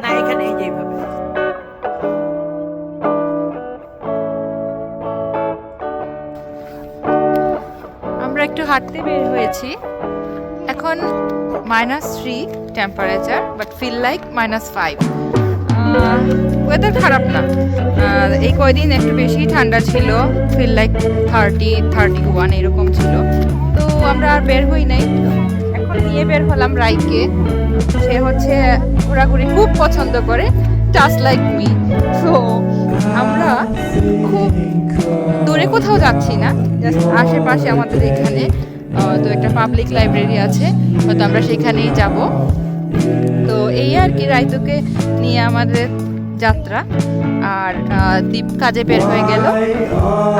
না এখানে এই যে এইভাবে। আমরা একটু হাঁটতে বের হয়েছি। এখন -3 temperature, but feel like -5। Weather খারাপ না। এই কয়দিন একটু বেশি ঠান্ডা ছিল, ফিল লাইক 30-31 এরকম ছিল। তো আমরা আর বের হই নাই। এখন নিয়ে বের হলাম রাইকে। সে হচ্ছে ঘোরাঘুরি খুব পছন্দ করে, জাস্ট লাইক মি। সো আমরা খুব দূরে কোথাও যাচ্ছি না, জাস্ট আশেপাশে আমাদের এখানে তো একটা পাবলিক লাইব্রেরি আছে, হয়তো আমরা সেখানেই যাব। তো এই আর কি, রাইতুকে নিয়ে আমাদের যাত্রা। আর দীপ কাজে বের হয়ে গেল,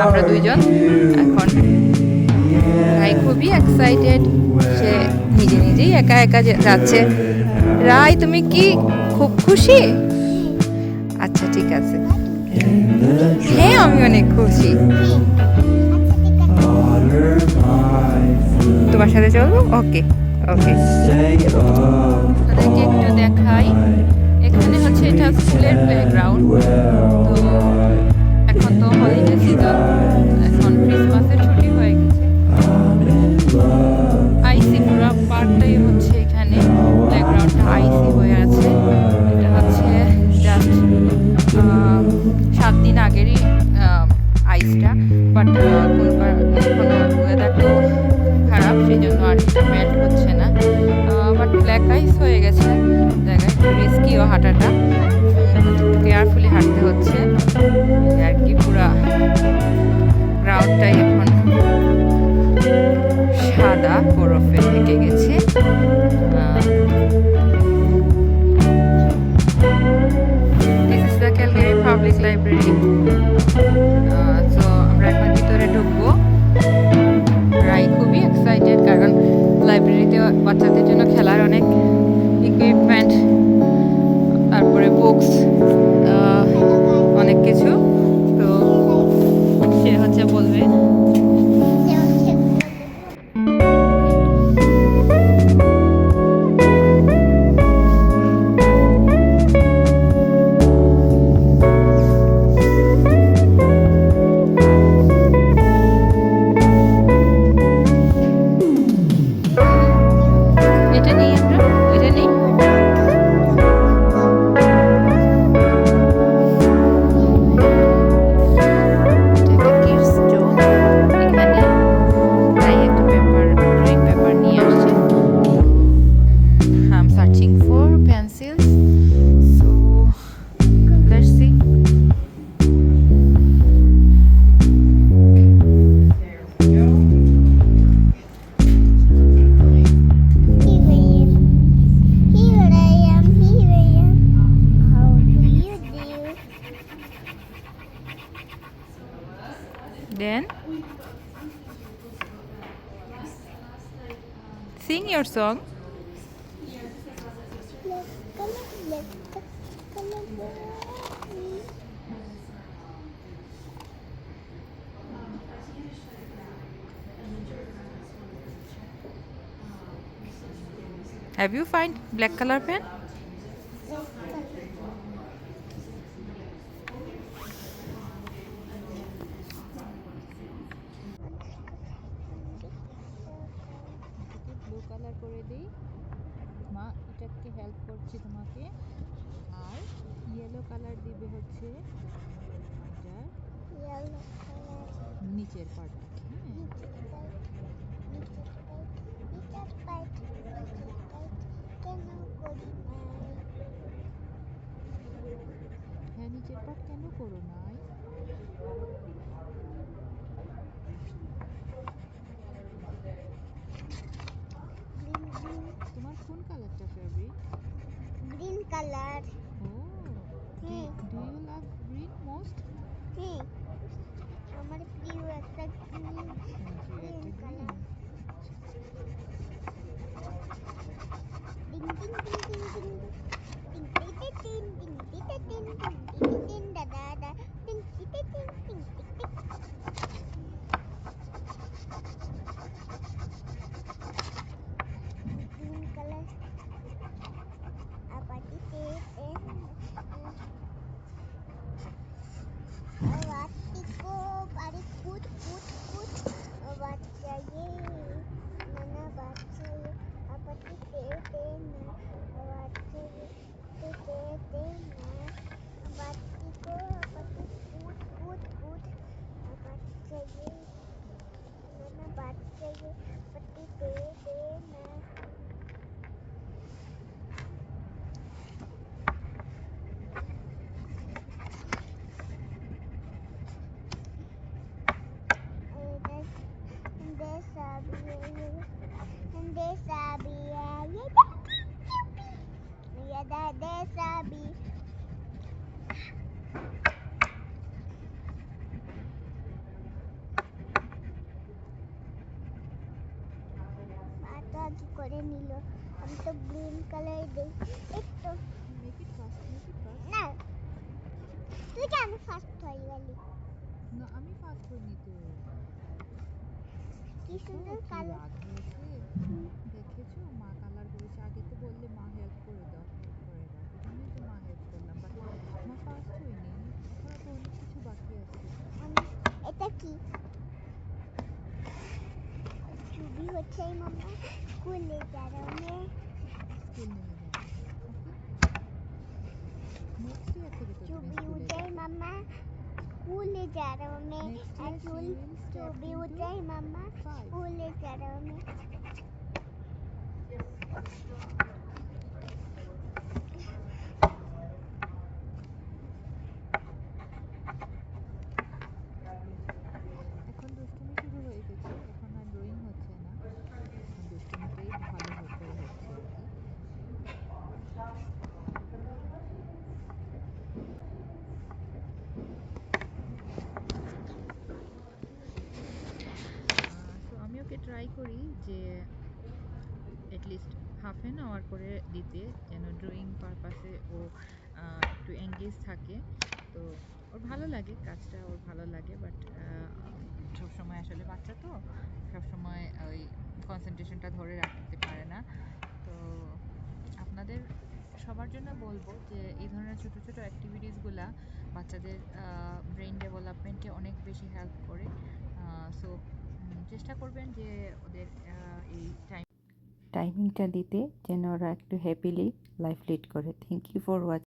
আমরা দুইজন এখন। রাই খুবই এক্সাইটেড, সে নিজে নিজেই একা একা যাচ্ছে। রাই, তুমি কি খুব খুশি? আচ্ছা ঠিক আছে। হ্যাঁ, আমি অনেক খুশি। তোমার সাথে চলবো? ওকে ওকে। তাদেরকে একটু দেখাই, এখানে হচ্ছে এটা স্কুলের প্লেগ্রাউন্ড। তো এখন তো হলিডে সিজন, এখন ক্রিসমাসের ছুটি হয়ে গেছে। আইসি পুরো পার্কটাই হচ্ছে, এখানে প্লেগ্রাউন্ডটা আইসি হয়ে আছে। এটা হচ্ছে জাস্ট 7 দিন আগেরই আইসটা, বাট কোনো ওয়েদার তো খারাপ, সেই জন্য আর মেল্ট হচ্ছে না। বাট ব্ল্যাক আইস হয়ে গেছে জায়গায়, একটু রিস্কিও হাঁটাটা, একটু কেয়ারফুলি হাঁটতে হচ্ছে আর কি। পুরা গ্রাউন্ডটাই এখন সাদা বরফে ঢেকে গেছে। This is the Calgary public library. So আমরা এখন ভিতরে ঢুকবো। রাই খুবই এক্সাইটেড, কারণ লাইব্রেরিতে বাচ্চাদের জন্য খেলার অনেক ইকুইপমেন্ট, তারপরে বুকস, অনেক কিছু। তো সে হচ্ছে বলবে। এটা নেই, আমরা এটা নেই। Then sing your song. Have you find black color pen? Blue colour করে দিই। মা এটাকে হেল্প করছি তোমাকে। আর ইয়েলো কালার দিবে হচ্ছে এটার নিচের পার্টটাকে। হ্যাঁ, নিচের পার্ট কেন করো নাই? তোমার কোন কালারটা ফেভারিট? Green colour. ও, do you love green most? আমার প্রিয় একটা গ্রিন তোমার প্রিয় একটা গ্রিন। ডিং ডিং ডিং ডিং ডিং ডিং টি টি টিন ডিং টি টি টিন ডিং টি টি টিন দা দা দা ডিং টি টি টিন ডিং টিক টিক। Green colour apa titik wasabi. মাটা কি করে নিল? আমি তো গ্রিন কালার দেই। একটু make it fast, make it fast. না, তুই কেন ফার্স্ট হয়ে গেলি? না আমি ফাস্ট হইনি তো। কি দেখো সুন্দর কি কালার। রাগ হয়েছে, দেখেছো মা কালার করেছে, আগে তো বললে মা হেল্প করে দাও, হেল্প করে দাও, এই জন্যই তো মা হেল্প করলাম, বাট মা ফার্স্ট হইনি, এখনো তো অনেক কিছু বাকি আছে। এটা কি? চুবি হচ্ছে মাম্মা স্কুলে যাবে। স্কুল নিয়ে যাবে, হ্যাঁ ওকে। নেক্সট ইয়ার থেকে তো তুমি চুবি স্কুলে উঠে যাবে। মাম্মা স্কুলে যাবে। Next year she will step চুবি ইনটু উঠে মাম্মা 5। স্কুলে যাবে। এখন দুষ্টুমি শুরু হয়ে গেছে, এখন আর ড্রয়িং হচ্ছে না, এখন দুষ্টুমিটাই ভালো করে হচ্ছে আর কি। সো আমি ওকে ট্রাই করি যে অ্যাটলিস্ট হাফ অ্যান আওয়ার করে দিতে, যেন ড্রয়িং পারপাসে ও একটু এঙ্গেজ থাকে। তো ওর ভালো লাগে কাজটা, ওর ভালো লাগে, বাট সবসময় আসলে বাচ্চা তো সবসময় ওই কনসেন্ট্রেশনটা ধরে রাখতে পারে না। তো আপনাদের সবার জন্য বলবো যে এই ধরনের ছোট ছোট অ্যাক্টিভিটিসগুলা বাচ্চাদের ব্রেন ডেভেলপমেন্টে অনেক বেশি হেল্প করে। সো চেষ্টা করবেন যে ওদের এই টাইমিংটা দিতে, যেন ওরা একটু হ্যাপিলি লাইফ লিড করে। Thank you for watching.